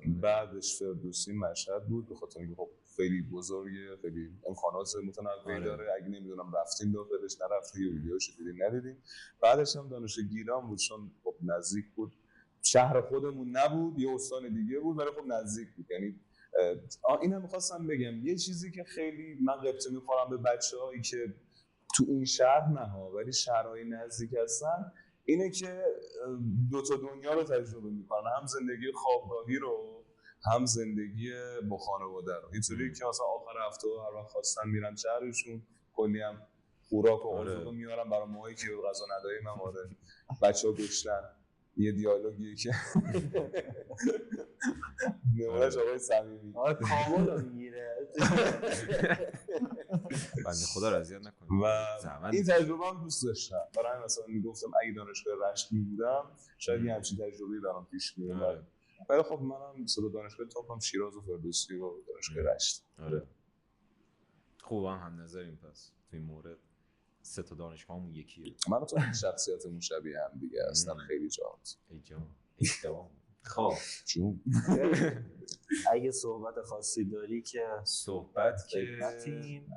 بعدش فردوسی مشهد بود به خاطر اینکه خب خیلی بزرگه، خیلی امکانات متنوعی داره. اگه نمیدونم رفتیم داخلش نرفتیم یا ویدیوشو دیدیم ندیدیم. بعدش هم دانشگاه گیلان بود چون خب نزدیک بود، شهر خودمون نبود، یه استان دیگه بود ولی خب نزدیک بود. یعنی اینو می‌خواستم بگم یه چیزی که خیلی من قبطه می‌خورم به بچه‌هایی که تو این شهر نه ها ولی شهرهای نزدیک هستن، اینه که دو تا دنیا رو تجربه میکنن، هم زندگی خوابگاهی رو هم زندگی با خانواده رو. اینطوری که مثلا آخر هفته هر وقت خواستن میرن شهرشون، کلی هم خوراک و آزوقه میارن برای موقعی که غذا نداریم. هم بچه‌ها گشتن یه دیالوگیه که نمونهش آقای صمیمی کامل رو میگیره بنده خدا رو اذیت نکنیم. و این تجربه هم دوست داشتم. برای مثلا میگفتم اگه دانشگاه رشت میبودم شاید یه همچین تجربه‌ای برام پیش میومد. ولی خب منم صدا دانشگاه تاپم شیراز و فردوسی و دانشگاه رشت. آره خوبم هم نظریم پس تو این مورد. سه تا دانشگاهمون یکیه. من و تو شخصیتمون شبیه هم دیگه اصلا خیلی جاست. خب چون اگه صحبت خاصی داری که صحبت که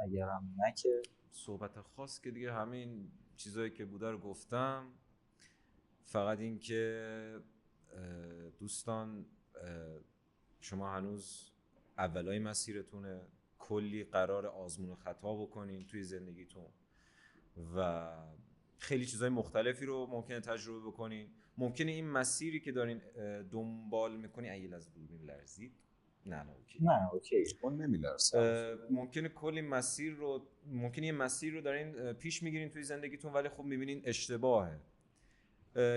اگرم نه که صحبت خاص که دیگه همین چیزایی که بوده رو گفتم. فقط این که دوستان شما هنوز اولای مسیرتونه، کلی قرار آزمون و خطا بکنین توی زندگیتون و خیلی چیزای مختلفی رو ممکنه تجربه بکنین. ممکنه این مسیری که دارین دنبال میکنین ایل از دوربین لرزید نه اوکی اون نمیلرزه. ممکنه کلی ممکنه یه مسیر رو دارین پیش میگیرین توی زندگیتون ولی خب میبینین اشتباهه.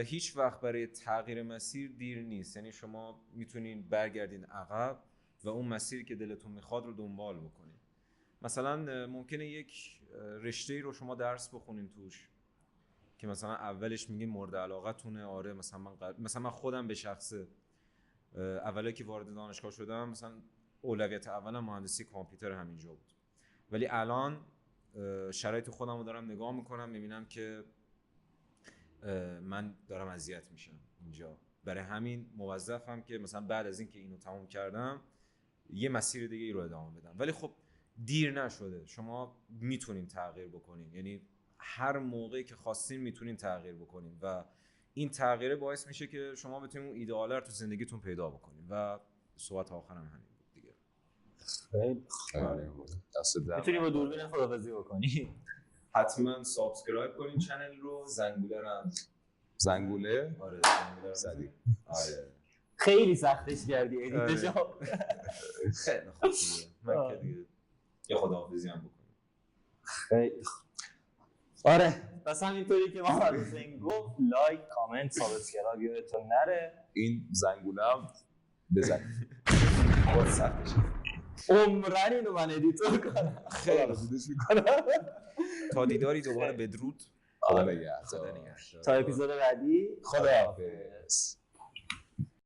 هیچ وقت برای تغییر مسیر دیر نیست. یعنی شما میتونین برگردین عقب و اون مسیری که دلتون میخواد رو دنبال بکنین. مثلا ممکنه یک رشته‌ای رو شما درس بخونین توش که مثلا اولش میگین مورد علاقتونه. آره مثلا من خودم به شخصه اولی که وارد دانشگاه شدم مثلا اولویت اولم مهندسی کامپیوتر همینجا بود، ولی الان شرایط خودم رو دارم نگاه میکنم میبینم که من دارم اذیت میشم اینجا، برای همین موظفم که مثلا بعد از اینکه اینو تموم کردم یه مسیر دیگه ای رو ادامه بدم. ولی خب دیر نشده، شما میتونین تغییر بکنین، یعنی هر موقعی که خواستین میتونین تغییر بکنین و این تغییره باعث میشه که شما بتونین اون ایدئاله رو تو زندگیتون پیدا بکنین و صحبت آخرم همین بود دیگه. خیلی دست در میتونی با دوربین خداحافظی بکنی. حتما سابسکرایب کنین چنل رو، زنگوله رو هم زنگوله آره زنگوله رو زدی. آره خیلی سختش کردی ادیتشو. خیلی خوب دیگه. من که دیگه یه خداحافظی هم بکنیم. خیلی آره پس همینطوری که محمد حسین گفت لایک کامنت سابسکرایب یادتون نره. این زنگوله هم بزنید. باز سختش عمرن اینو من ادیتور کنم. خیلی زودش میکنم. تا دیداری دوباره بدرود. خدا نگهدار. خدا نگهدار. تا اپیزود بعدی خداحافظ.